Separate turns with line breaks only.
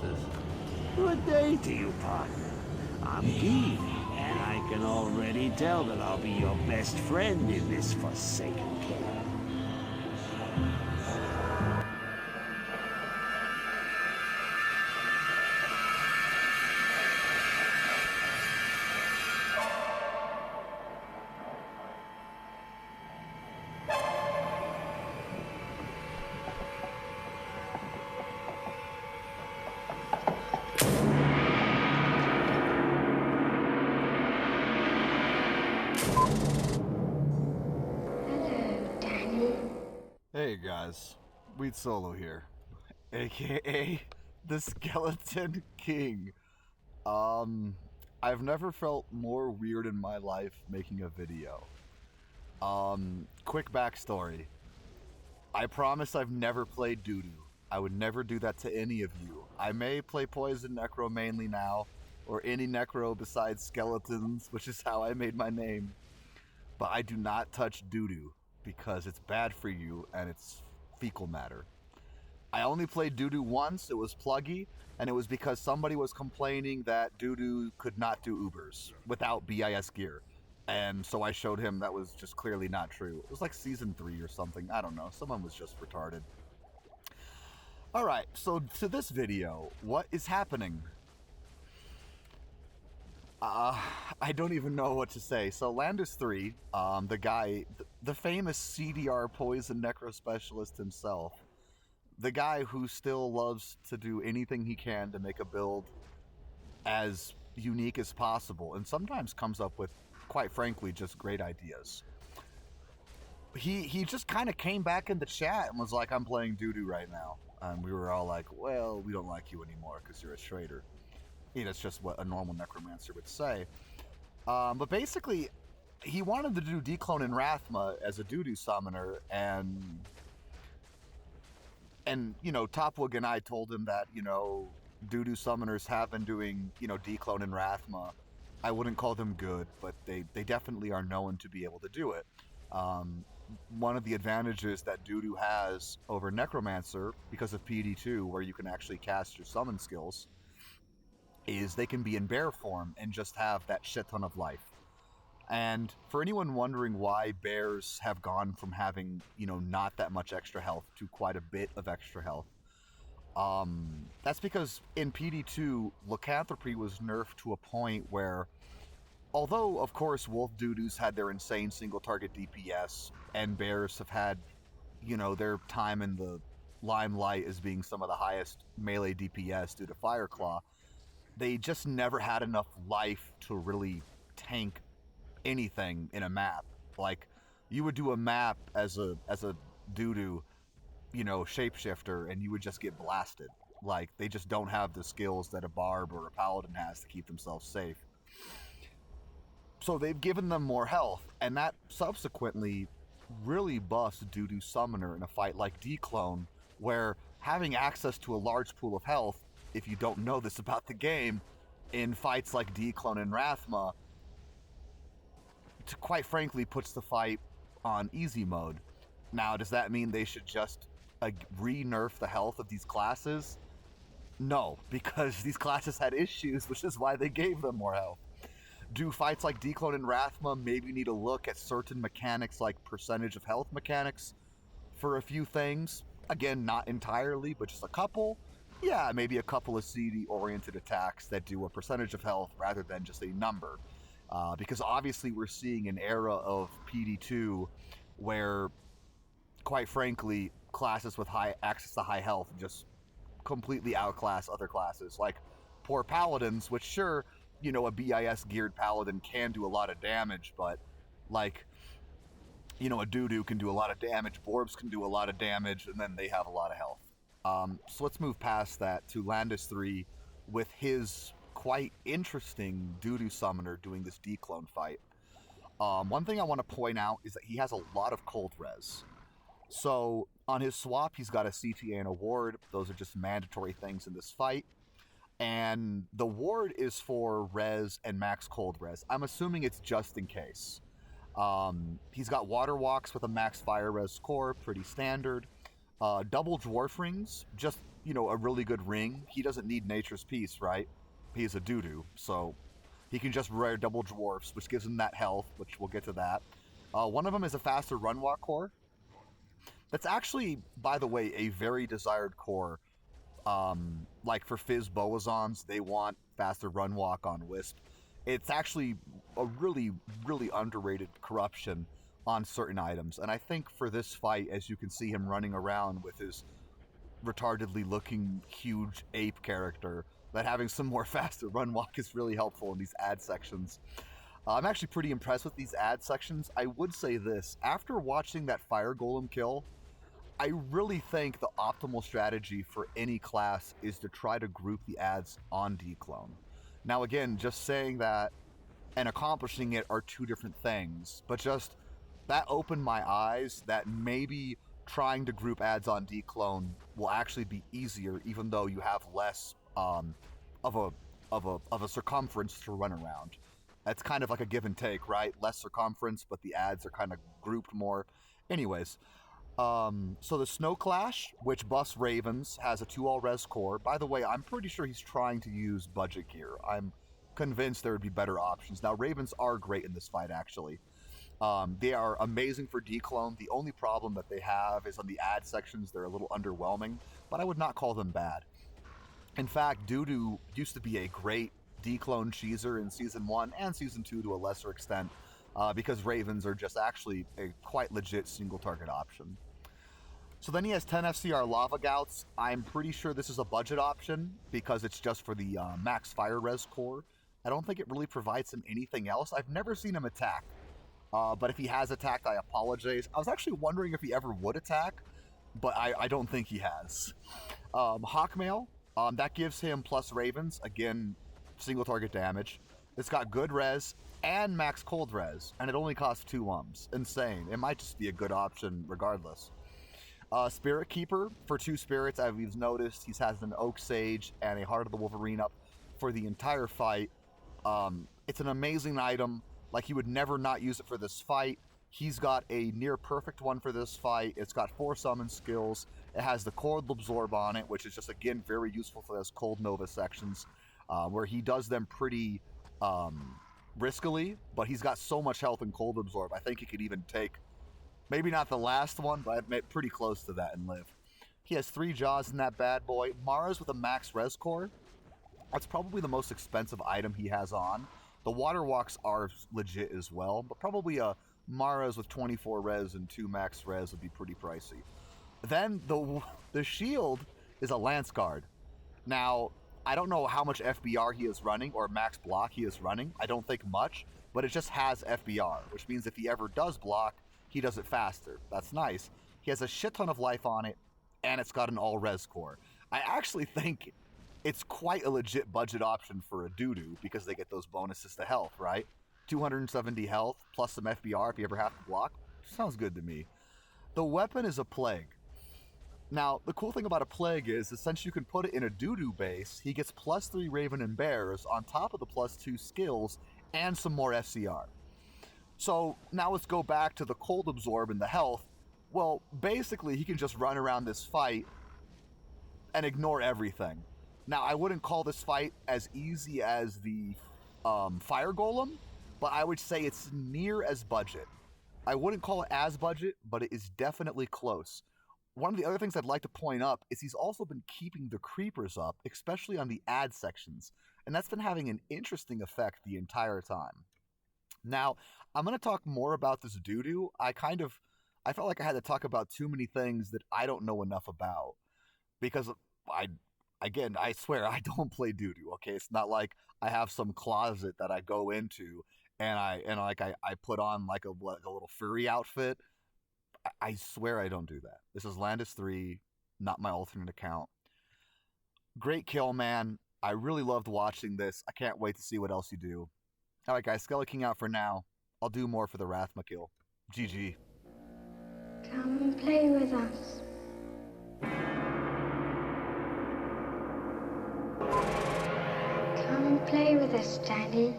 Masters.
Good day to you, partner. I'm Guy, and I can already tell that I'll be your best friend in this forsaken cave.
Hey guys, Wheat Solo here, aka the Skeleton King. I've never felt more weird in my life making a video. Quick backstory. I promise I've never played Doodoo. I would never do that to any of you. I may play Poison Necro mainly now, or any Necro besides skeletons, which is how I made my name. But I do not touch Doodoo, because it's bad for you and it's fecal matter. I only played Doodoo once, it was pluggy, and it was because somebody was complaining that Doodoo could not do Ubers without BIS gear. And so I showed him that was just clearly not true. It was like season 3 or something, I don't know, someone was just retarded. Alright, so to this video, what is happening? I don't even know what to say. So Landis 3, the guy, the famous CDR Poison Necro Specialist himself, the guy who still loves to do anything he can to make a build as unique as possible, and sometimes comes up with, quite frankly, just great ideas. He just kind of came back in the chat and was like, I'm playing Doodoo right now. And we were all like, well, we don't like you anymore because you're a traitor. That's just what a normal necromancer would say. But basically, he wanted to do Dclone and Rathma as a Doodoo summoner, and you know, Topwig and I told him that, you know, Doodoo summoners have been doing, you know, Dclone and Rathma. I wouldn't call them good, but they definitely are known to be able to do it. One of the advantages that Doodoo has over Necromancer, because of PD2, where you can actually cast your summon skills, is they can be in bear form and just have that shit ton of life. And for anyone wondering why bears have gone from having, you know, not that much extra health to quite a bit of extra health, that's because in PD2, Lycanthropy was nerfed to a point where, although, of course, Wolf Doodoos had their insane single target DPS, and bears have had, you know, their time in the limelight as being some of the highest melee DPS due to Fireclaw, they just never had enough life to really tank anything in a map. Like, you would do a map as a Doodoo, you know, shapeshifter, and you would just get blasted. Like, they just don't have the skills that a barb or a paladin has to keep themselves safe. So they've given them more health, and that subsequently really buffs Doodoo Summoner in a fight like Dclone, where having access to a large pool of health, if you don't know this about the game, in fights like Dclone and Rathma, quite frankly puts the fight on easy mode. Now, does that mean they should just re-nerf the health of these classes? No, because these classes had issues, which is why they gave them more health. Do fights like Dclone and Rathma maybe need to look at certain mechanics like percentage of health mechanics for a few things? Again, not entirely, but just a couple. Yeah, maybe a couple of CD-oriented attacks that do a percentage of health rather than just a number. Because obviously we're seeing an era of PD2 where, quite frankly, classes with high access to high health just completely outclass other classes. Like, poor paladins, which sure, you know, a BIS-geared paladin can do a lot of damage, but, like, you know, a Doodoo can do a lot of damage, Borbs can do a lot of damage, and then they have a lot of health. So let's move past that to Landis 3 with his quite interesting Doodoo summoner doing this Dclone fight. One thing I want to point out is that he has a lot of cold res. So on his swap, he's got a CTA and a ward. Those are just mandatory things in this fight. And the ward is for res and max cold res. I'm assuming it's just in case. He's got water walks with a max fire res core, pretty standard. Double dwarf rings, just, you know, a really good ring, he doesn't need Nature's Peace, right? He's a Doodoo, so he can just rare double dwarfs, which gives him that health, which we'll get to that. One of them is a faster run walk core. That's actually, by the way, a very desired core. Like for Fizz Boazons, they want faster run walk on Wisp. It's actually a really, really underrated corruption on certain items. And I think for this fight, as you can see him running around with his retardedly looking huge ape character, that having some more faster run walk is really helpful in these ad sections. I'm actually pretty impressed with these ad sections. I would say this, after watching that Fire Golem kill, I really think the optimal strategy for any class is to try to group the ads on Dclone. Now again, just saying that and accomplishing it are two different things, but just that opened my eyes that maybe trying to group ads on Dclone will actually be easier, even though you have less of a circumference to run around. That's kind of like a give and take, right? Less circumference, but the ads are kind of grouped more. Anyways, so the Snow Clash, which buffs Ravens, has a 2-all res core. By the way, I'm pretty sure he's trying to use budget gear. I'm convinced there would be better options. Now, Ravens are great in this fight, actually. They are amazing for Dclone. The only problem that they have is on the ad sections, they're a little underwhelming, but I would not call them bad. In fact, Doodoo used to be a great Dclone cheeser in Season 1 and Season 2 to a lesser extent, because Ravens are just actually a quite legit single target option. So then he has 10 FCR Lava Gouts. I'm pretty sure this is a budget option because it's just for the max fire res core. I don't think it really provides him anything else. I've never seen him attack, but if he has attacked, I apologize. I was actually wondering if he ever would attack, but I don't think he has. Hawkmail, that gives him plus Ravens, again, single target damage. It's got good res and max cold res, and it only costs 2 ums. Insane. It might just be a good option regardless. Spirit Keeper, for 2 spirits, as we've noticed, he has an Oak Sage and a Heart of the Wolverine up for the entire fight. It's an amazing item. Like, you would never not use it for this fight. He's got a near perfect one for this fight. It's got 4 summon skills. It has the Cold Absorb on it, which is just, again, very useful for those Cold Nova sections, where he does them pretty riskily, but he's got so much health in Cold Absorb, I think he could even take, maybe not the last one, but pretty close to that and live. He has 3 Jaws in that bad boy. Mara's with a max res core. That's probably the most expensive item he has on. The Water Walks are legit as well, but probably a Mara's with 24 res and 2 max res would be pretty pricey. Then the shield is a Lance Guard. Now, I don't know how much FBR he is running or max block he is running. I don't think much, but it just has FBR, which means if he ever does block, he does it faster. That's nice. He has a shit ton of life on it, and it's got an all-res core. I actually think it's quite a legit budget option for a Doodoo because they get those bonuses to health, right? 270 health plus some FBR if you ever have to block. Sounds good to me. The weapon is a Plague. Now, the cool thing about a Plague is since you can put it in a Doodoo base, he gets plus 3 Raven and Bears on top of the plus 2 skills and some more FCR. So now let's go back to the Cold Absorb and the health. Well, basically he can just run around this fight and ignore everything. Now, I wouldn't call this fight as easy as the Fire Golem, but I would say it's near as budget. I wouldn't call it as budget, but it is definitely close. One of the other things I'd like to point up is he's also been keeping the creepers up, especially on the ad sections, and that's been having an interesting effect the entire time. Now, I'm going to talk more about this Doodoo. I felt like I had to talk about too many things that I don't know enough about, because I swear I don't play Doodoo, okay? It's not like I have some closet that I go into and I put on like a little furry outfit. I swear I don't do that. This is Landis 3, not my alternate account. Great kill, man. I really loved watching this. I can't wait to see what else you do. Alright guys, Skelly King out for now. I'll do more for the Rathma kill. GG.
Come play with us. Come play with us, Daddy.